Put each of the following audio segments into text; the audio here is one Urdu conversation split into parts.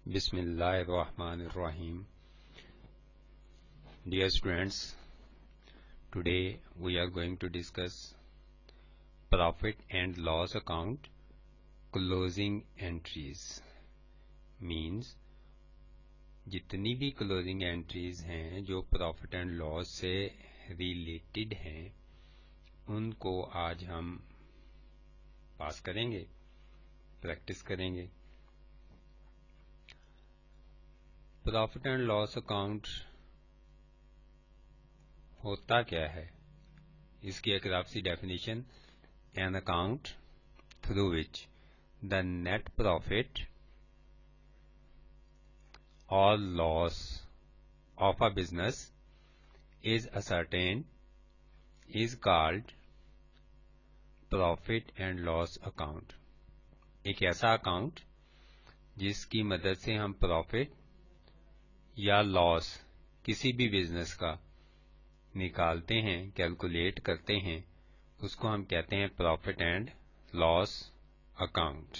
Bismillah ar-Rahman ar-Rahim. Dear students, today we are going to discuss profit and loss account closing entries. Means جتنی بھی closing entries ہیں جو profit and loss سے related ہیں ان کو آج ہم پاس کریں گے، پریکٹس کریں گے. پروفٹ اینڈ لاس اکاؤنٹ ہوتا کیا ہے؟ اس کی ایک رفسی definition: an account through which the net profit اور loss of a business is ascertained is called profit and loss account. ایک ایسا اکاؤنٹ جس کی مدد سے ہم پروفٹ یا لاس کسی بھی بزنس کا نکالتے ہیں، کیلکولیٹ کرتے ہیں، اس کو ہم کہتے ہیں پروفٹ اینڈ لاس اکاؤنٹ.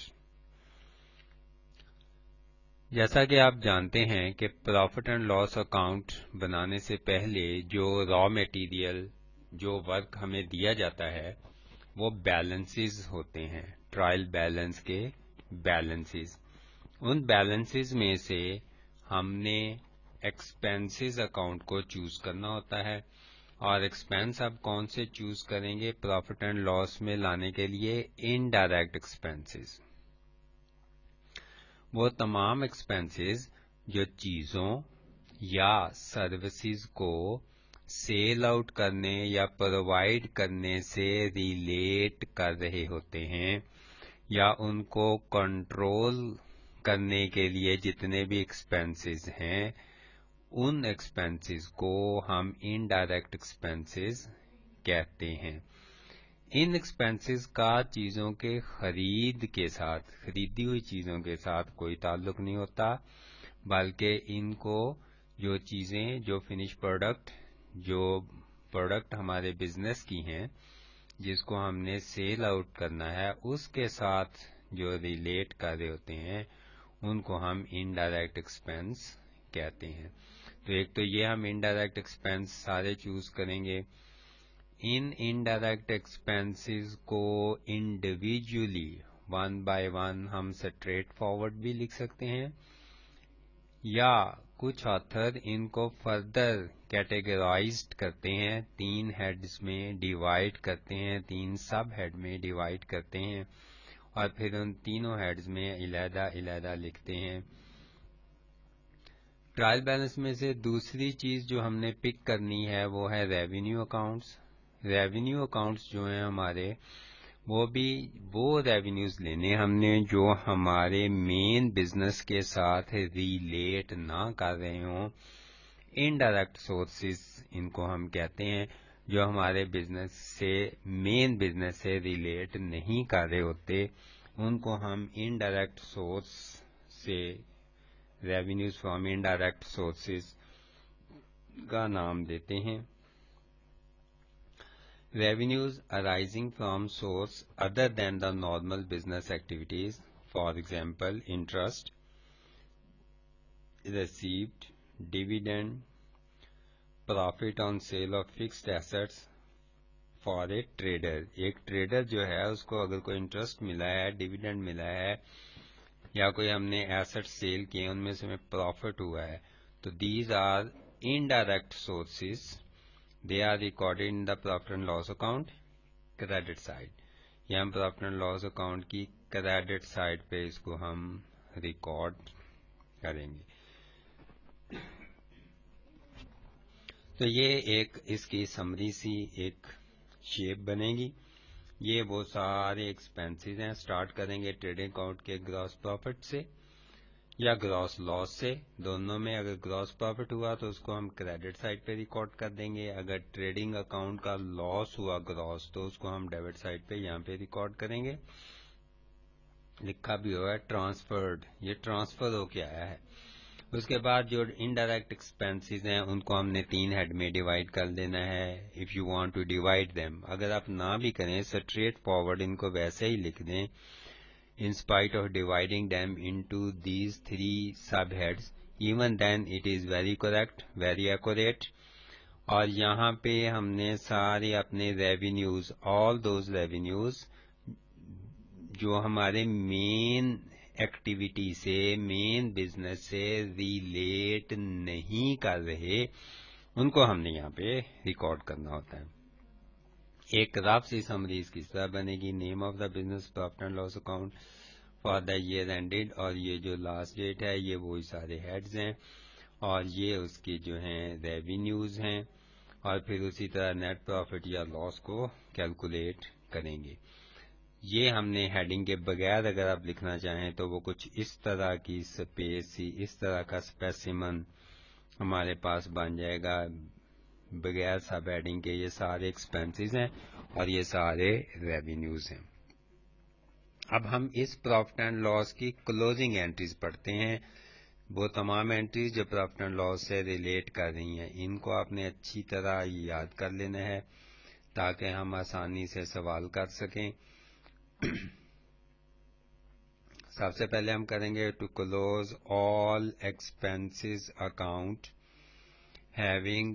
جیسا کہ آپ جانتے ہیں کہ پروفٹ اینڈ لاس اکاؤنٹ بنانے سے پہلے جو را میٹیریل، جو ورک ہمیں دیا جاتا ہے وہ بیلنسز ہوتے ہیں، ٹرائل بیلنس کے بیلنسز. ان بیلنسز میں سے ہم نے ایکسپینسز اکاؤنٹ کو چوز کرنا ہوتا ہے، اور ایکسپینس اب کون سے چوز کریں گے پروفٹ اینڈ لاس میں لانے کے لیے؟ Indirect expenses. وہ تمام ایکسپینسز جو چیزوں یا سروسز کو سیل آؤٹ کرنے یا پرووائڈ کرنے سے ریلیٹ کر رہے ہوتے ہیں، یا ان کو کنٹرول کرنے کے لیے جتنے بھی ایکسپینسز ہیں ان ایکسپینسز کو ہم انڈائریکٹ ایکسپینسز کہتے ہیں. ان ایکسپینسز کا چیزوں کے خرید کے ساتھ، خریدی ہوئی چیزوں کے ساتھ کوئی تعلق نہیں ہوتا، بلکہ ان کو جو چیزیں، جو فنش پروڈکٹ، جو پروڈکٹ ہمارے بزنس کی ہیں جس کو ہم نے سیل آؤٹ کرنا ہے، اس کے ساتھ جو ریلیٹ کر رہے ہوتے ہیں ان کو ہم انڈائریکٹ ایکسپینس کہتے ہیں. تو ایک تو یہ ہم انڈائریکٹ ایکسپینس سارے چوز کریں گے. ان انڈائریکٹ ایکسپینسز کو انڈیویجولی ون بائی ون ہم اسٹریٹ فارورڈ بھی لکھ سکتے ہیں، یا کچھ آتھر ان کو فردر کیٹیگرائزڈ کرتے ہیں، 3 ہیڈز میں ڈیوائڈ کرتے ہیں، 3 سب ہیڈ میں ڈیوائڈ کرتے ہیں، اور پھر ان تینوں ہیڈز میں علیحدہ علیحدہ لکھتے ہیں. ٹرائل بیلنس میں سے دوسری چیز جو ہم نے پک کرنی ہے وہ ہے ریونیو اکاؤنٹس. ریونیو اکاؤنٹس جو ہیں ہمارے، وہ بھی وہ ریونیوز لینے ہم نے جو ہمارے مین بزنس کے ساتھ ریلیٹ نہ کر رہے ہوں. انڈائریکٹ سورسز ان کو ہم کہتے ہیں، جو ہمارے بزنس سے، مین بزنس سے ریلیٹ نہیں کر رہے ہوتے، ان کو ہم انڈائریکٹ سورس سے، ریونیوز فرام انڈائریکٹ سورسز کا نام دیتے ہیں. Revenues arising from source other than the normal business activities, for example interest received, dividend, profit on sale of fixed assets for a trader. ایک ٹریڈر جو ہے اس کو اگر کوئی انٹرسٹ ملا ہے، ڈیویڈنڈ ملا ہے، یا کوئی ہم نے ایسٹ سیل کیے ان میں سے ہمیں پروفٹ ہوا ہے، تو these are indirect sources. They are recorded in the profit and loss account credit side. یا ہم پروفٹ اینڈ لاس اکاؤنٹ کی کریڈٹ سائڈ پہ اس کو ہم ریکارڈ کریں گے. تو یہ ایک اس کی سمری سی ایک شیپ بنے گی. یہ وہ سارے ایکسپینسز ہیں. سٹارٹ کریں گے ٹریڈنگ اکاؤنٹ کے گراس پروفٹ سے یا گراس لاس سے. دونوں میں اگر گراس پروفٹ ہوا تو اس کو ہم کریڈٹ سائڈ پہ ریکارڈ کر دیں گے. اگر ٹریڈنگ اکاؤنٹ کا لاس ہوا گراس تو اس کو ہم ڈیبٹ سائڈ پہ یہاں پہ ریکارڈ کریں گے. لکھا بھی ہوا ہے ٹرانسفرڈ، یہ ٹرانسفر ہو کے آیا ہے. اس کے بعد جو انڈائریکٹ ایکسپینسز ہیں ان کو ہم نے 3 ہیڈ میں ڈیوائڈ کر دینا ہے. If you want to divide them, اگر آپ نہ بھی کریں اسٹریٹ فارورڈ ان کو ویسے ہی لکھ دیں. in spite of dividing them into these three subheads, even then it is very correct, very accurate. اور یہاں پہ ہم نے سارے اپنے ریونیوز, all those revenues جو ہمارے مین ایکٹیویٹی سے, مین بزنس سے ریلیٹ نہیں کر رہے, ان کو ہم نے یہاں پہ ریکارڈ کرنا ہوتا ہے. ایک رف سی سمری اس کی طرح بنے گی, name of the business, profit and loss account for the year ended, اور یہ جو لاسٹ ڈیٹ ہے یہ وہی سارے ہیڈز ہیں, اور یہ اس کی جو ہیں ریونیوز ہیں, اور پھر اسی طرح نیٹ پروفٹ یا لاس کو کیلکولیٹ کریں گے. یہ ہم نے ہیڈنگ کے بغیر اگر آپ لکھنا چاہیں تو وہ کچھ اس طرح کی سپیس, اس طرح کا اسپیسیمن ہمارے پاس بن جائے گا بغیر سب ہیڈنگ کے. یہ سارے ایکسپینسز ہیں اور یہ سارے ریونیوز ہیں. اب ہم اس پروفٹ اینڈ لاس کی کلوزنگ انٹریز پڑھتے ہیں. وہ تمام انٹریز جو پروفٹ اینڈ لاس سے ریلیٹ کر رہی ہیں, ان کو آپ نے اچھی طرح یاد کر لینا ہے تاکہ ہم آسانی سے سوال کر سکیں. سب سے پہلے ہم کریں گے to close all expenses account having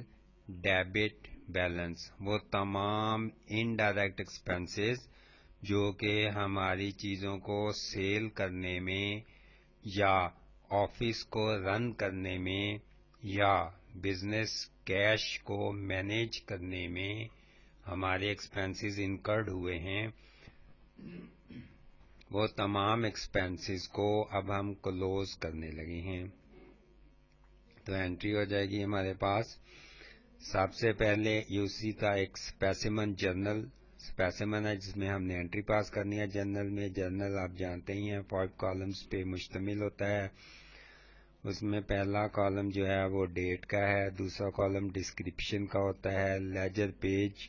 debit balance. وہ تمام انڈائریکٹ ایکسپینسز جو کہ ہماری چیزوں کو سیل کرنے میں یا آفس کو رن کرنے میں یا بزنس کیش کو مینیج کرنے میں ہمارے ایکسپینسز انکرڈ ہوئے ہیں, وہ تمام ایکسپینسز کو اب ہم کلوز کرنے لگے ہیں. تو انٹری ہو جائے گی ہمارے پاس. سب سے پہلے اسی کا ایک اسپیسیمن جرنل اسپیسیمن ہے جس میں ہم نے انٹری پاس کرنی ہے. جرنل میں, جرنل آپ جانتے ہی ہیں 5 کالمز پہ مشتمل ہوتا ہے. اس میں پہلا کالم جو ہے وہ ڈیٹ کا ہے, دوسرا کالم ڈسکرپشن کا ہوتا ہے, لیجر پیج,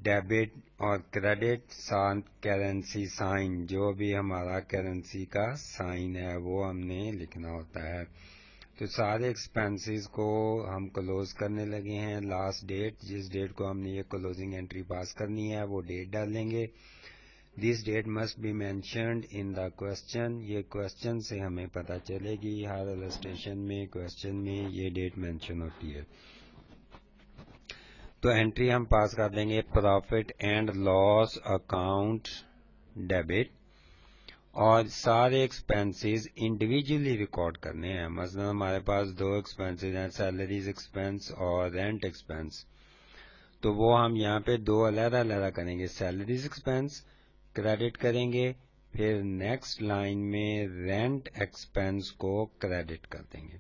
ڈیبٹ اور کریڈٹ, ساتھ کرنسی سائن, جو بھی ہمارا کرنسی کا سائن ہے وہ ہم نے لکھنا ہوتا ہے. تو سارے ایکسپینسز کو ہم کلوز کرنے لگے ہیں. لاسٹ ڈیٹ, جس ڈیٹ کو ہم نے یہ کلوزنگ انٹری پاس کرنی ہے وہ ڈیٹ ڈالیں گے. This date must be mentioned in the question. یہ کوشچن سے ہمیں پتہ چلے گی, ہر السٹریشن میں کوشچن میں یہ ڈیٹ مینشن ہوتی ہے. تو انٹری ہم پاس کر دیں گے profit and loss account debit, اور سارے ایکسپینسز انڈیویجولی ریکارڈ کرنے ہیں. مثلا ہمارے پاس 2 ایکسپینسز ہیں, سیلریز ایکسپینس اور رینٹ ایکسپینس. تو وہ ہم یہاں پہ 2 علیحدہ علیحدہ کریں گے. سیلریز ایکسپینس کریڈٹ کریں گے, پھر نیکسٹ لائن میں رینٹ ایکسپینس کو کریڈٹ کر دیں گے.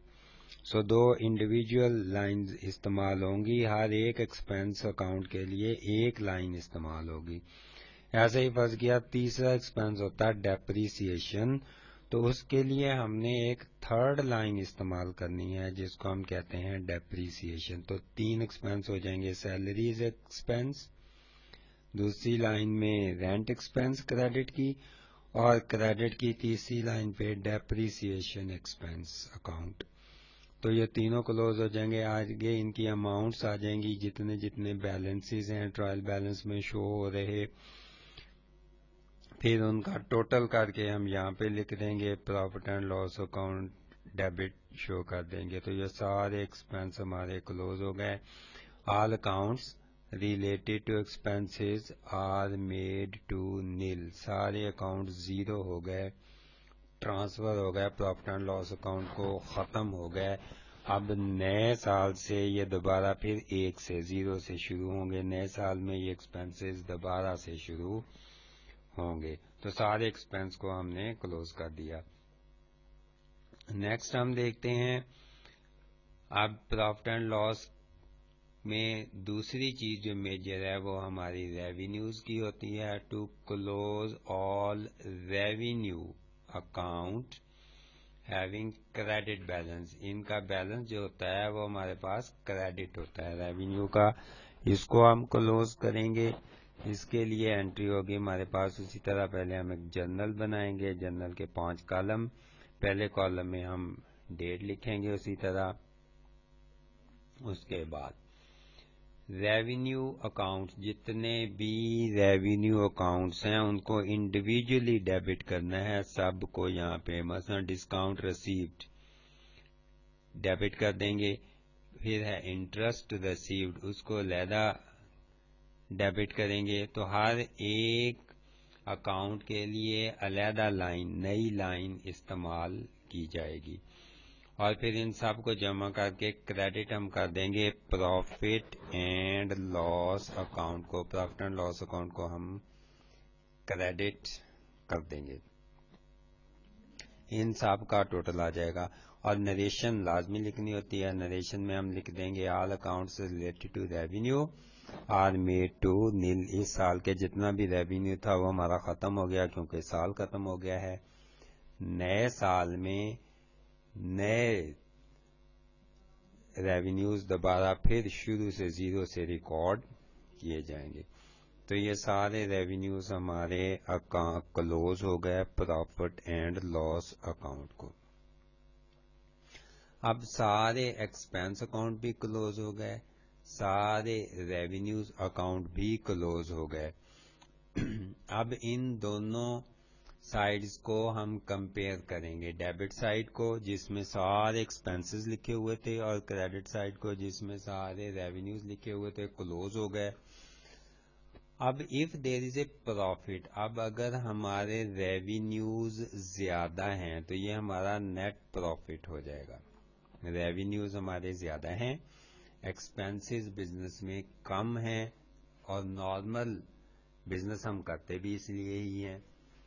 سو 2 انڈیویجول لائنز استعمال ہوں گی, ہر ایک ایکسپینس اکاؤنٹ کے لیے ایک لائن استعمال ہوگی. ایسے ہی فرض کیا تیسرا ایکسپینس ہوتا ہے ڈیپریسیشن, تو اس کے لیے ہم نے ایک 3rd لائن استعمال کرنی ہے جس کو ہم کہتے ہیں ڈیپریسیشن. تو 3 ایکسپینس ہو جائیں گے, سیلریز ایکسپینس, دوسری لائن میں رینٹ ایکسپینس کریڈٹ کی, اور کریڈٹ کی تیسری لائن پہ ڈیپریسیشن ایکسپینس اکاؤنٹ. تو یہ تینوں کلوز ہو جائیں گے. آگے ان کی اماؤنٹس آ جائیں گی, جتنے جتنے بیلنسز ہیں ٹرائل بیلنس میں شو ہو رہے, پھر ان کا ٹوٹل کر کے ہم یہاں پہ لکھ دیں گے, profit and loss account debit show کر دیں گے. تو یہ سارے ایکسپینس ہمارے کلوز ہو گئے. All accounts related to expenses are made to nil. سارے اکاؤنٹ زیرو ہو گئے, ٹرانسفر ہو گئے, پروفٹ اینڈ لاس اکاؤنٹ کو ختم ہو گئے. اب نئے سال سے یہ دوبارہ پھر 1 سے 0 سے شروع ہوں گے. نئے سال میں یہ ایکسپینسز دوبارہ سے شروع ہوں گے. تو سارے ایکسپینس کو ہم نے کلوز کر دیا. نیکسٹ ہم دیکھتے ہیں اب پروفٹ اینڈ لاس میں دوسری چیز جو میجر ہے وہ ہماری ریونیوز کی ہوتی ہے. To close all revenue account having credit balance. ان کا بیلنس جو ہوتا ہے وہ ہمارے پاس کریڈٹ ہوتا ہے ریونیو کا, اس کو ہم کلوز کریں گے. اس کے لیے انٹری ہوگی ہمارے پاس اسی طرح. پہلے ہم ایک جرنل بنائیں گے, جرنل کے 5 کالم. پہلے کالم میں ہم ڈیٹ لکھیں گے اسی طرح. اس کے بعد ریونیو اکاؤنٹس، جتنے بھی ریونیو اکاؤنٹس ہیں ان کو انڈیویجولی ڈیبٹ کرنا ہے سب کو. یہاں پہ مثلا ڈسکاؤنٹ ریسیوڈ ڈیبٹ کر دیں گے. پھر ہے انٹرسٹ ریسیوڈ، اس کو علیحدہ ڈیبٹ کریں گے. تو ہر ایک اکاؤنٹ کے لیے علیحدہ لائن، نئی لائن استعمال کی جائے گی. اور پھر ان سب کو جمع کر کے کریڈٹ ہم کر دیں گے پروفٹ اینڈ لاس اکاؤنٹ کو. پروفٹ اینڈ لاس اکاؤنٹ کو ہم کریڈٹ کر دیں گے. ان سب کا ٹوٹل آ جائے گا. اور نریشن لازمی لکھنی ہوتی ہے. نریشن میں ہم لکھ دیں گے all accounts related to revenue are made to nil. اس سال کے جتنا بھی ریونیو تھا وہ ہمارا ختم ہو گیا کیونکہ سال ختم ہو گیا ہے. نئے سال میں نئے ریونیوز دوبارہ پھر شروع سے زیرو سے ریکارڈ کیے جائیں گے. تو یہ سارے ریونیوز ہمارے کلوز ہو گئے پروفٹ اینڈ لاس اکاؤنٹ کو. اب سارے ایکسپینس اکاؤنٹ بھی کلوز ہو گئے، سارے ریونیوز اکاؤنٹ بھی کلوز ہو گئے. اب ان دونوں سائڈز کو ہم کمپیئر کریں گے، ڈیبٹ سائڈ کو جس میں سارے ایکسپینسز لکھے ہوئے تھے اور کریڈٹ سائڈ کو جس میں سارے ریونیوز لکھے ہوئے تھے، کلوز ہو گئے. اب if there is a profit، اب اگر ہمارے ریونیوز زیادہ ہیں تو یہ ہمارا نیٹ پروفٹ ہو جائے گا. ریونیوز ہمارے زیادہ ہیں، ایکسپینسز بزنس میں کم ہیں، اور نارمل بزنس ہم کرتے بھی اس لیے ہی ہیں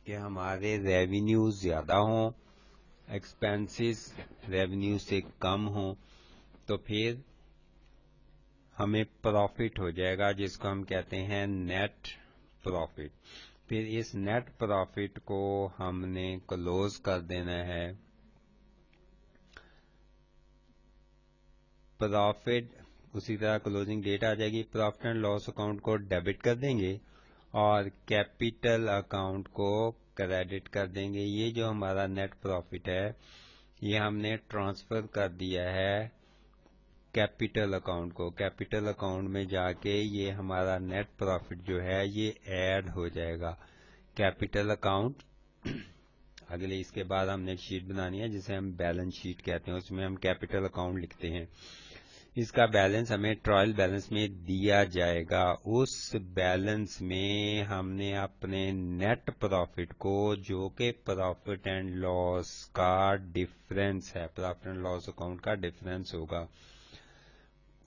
کہ ہمارے ریونیوز زیادہ ہوں، ایکسپینسز ریونیو سے کم ہوں، تو پھر ہمیں پروفٹ ہو جائے گا جس کو ہم کہتے ہیں نیٹ پروفٹ. پھر اس نیٹ پروفٹ کو ہم نے کلوز کر دینا ہے. پروفٹ اسی طرح کلوزنگ ڈیٹ آ جائے گی. پروفٹ اینڈ لاس اکاؤنٹ کو ڈیبٹ کر دیں گے اور کیپٹل اکاؤنٹ کو کریڈٹ کر دیں گے. یہ جو ہمارا نیٹ پروفٹ ہے یہ ہم نے ٹرانسفر کر دیا ہے کیپٹل اکاؤنٹ کو. کیپٹل اکاؤنٹ میں جا کے یہ ہمارا نیٹ پروفٹ جو ہے یہ ایڈ ہو جائے گا. کیپٹل اکاؤنٹ اگلے اس کے بعد ہم نے ایک شیٹ بنانی ہے جسے ہم بیلنس شیٹ کہتے ہیں، اس میں ہم کیپٹل اکاؤنٹ لکھتے ہیں. اس کا بیلنس ہمیں ٹرائل بیلنس میں دیا جائے گا. اس بیلنس میں ہم نے اپنے نیٹ پروفٹ کو جو کہ پروفٹ اینڈ لاس کا ڈفرینس ہے، پروفٹ اینڈ لاس اکاؤنٹ کا ڈفرینس ہوگا،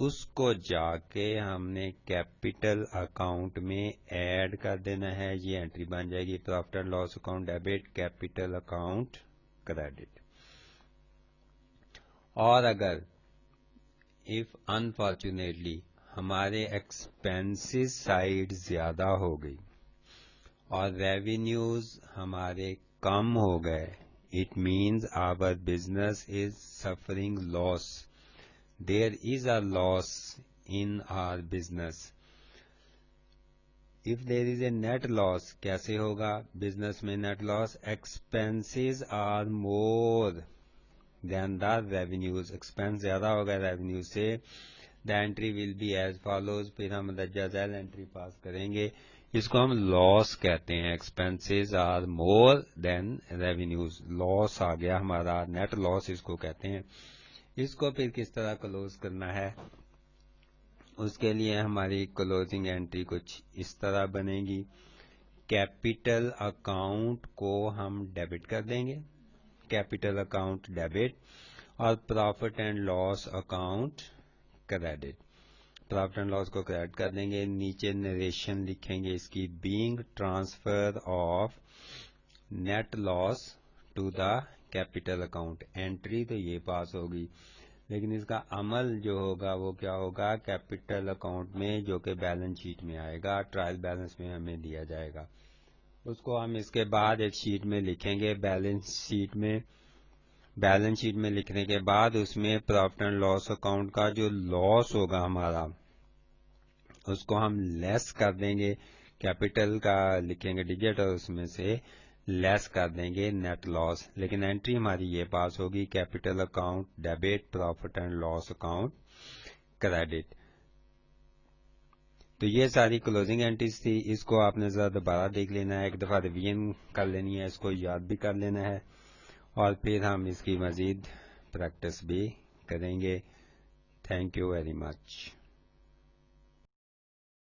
اس کو جا کے ہم نے کیپٹل اکاؤنٹ میں ایڈ کر دینا ہے. یہ انٹری بن جائے گی profit and loss account debit, capital account credit. اور اگر if unfortunately ہمارے ایکسپینسز سائڈ زیادہ ہو گئی اور ریونیوز ہمارے کم ہو گئے، it means our business is suffering loss. There is a loss in our business. If there is a net loss، کیسے ہوگا بزنس میں net loss? expenses are more than the revenues. Expense زیادہ ہوگا ریونیو سے. the entry will be as follows. پھر ہم درجہ ذیل انٹری پاس کریں گے، اس کو ہم لاس کہتے ہیں. Expenses are more than revenues, loss آ گیا ہمارا، نیٹ لاس اس کو کہتے ہیں. اس کو پھر کس طرح کلوز کرنا ہے، اس کے لیے ہماری کلوزنگ انٹری کچھ اس طرح بنے گی. کیپٹل اکاؤنٹ کو ہم ڈیبٹ کر دیں گے، کیپٹل اکاؤنٹ ڈیبٹ، اور profit and loss account credit. Profit and loss کو کریڈٹ کر دیں گے. نیچے نریشن لکھیں گے اس کی، being transfer of net loss to the capital account. Entry تو یہ پاس ہوگی لیکن اس کا عمل جو ہوگا وہ کیا ہوگا، کیپٹل اکاؤنٹ میں جو کہ بیلنس شیٹ میں آئے گا، ٹرائل بیلنس میں ہمیں دیا جائے گا. اس کو ہم اس کے بعد ایک شیٹ میں لکھیں گے. بیلنس شیٹ میں لکھنے کے بعد اس میں پروفٹ اینڈ لاس اکاؤنٹ کا جو لاس ہوگا ہمارا اس کو ہم لیس کر دیں گے. کیپٹل کا لکھیں گے ڈیجٹ اور اس میں سے لیس کر دیں گے نیٹ لاس. لیکن انٹری ہماری یہ پاس ہوگی، capital account debit, profit and loss account credit. تو یہ ساری کلوزنگ اینٹریز تھی. اس کو آپ نے ذرا دوبارہ دیکھ لینا ہے, ایک دفعہ ریویژن کر لینی ہے, اس کو یاد بھی کر لینا ہے, اور پھر ہم اس کی مزید پریکٹس بھی کریں گے. Thank you very much.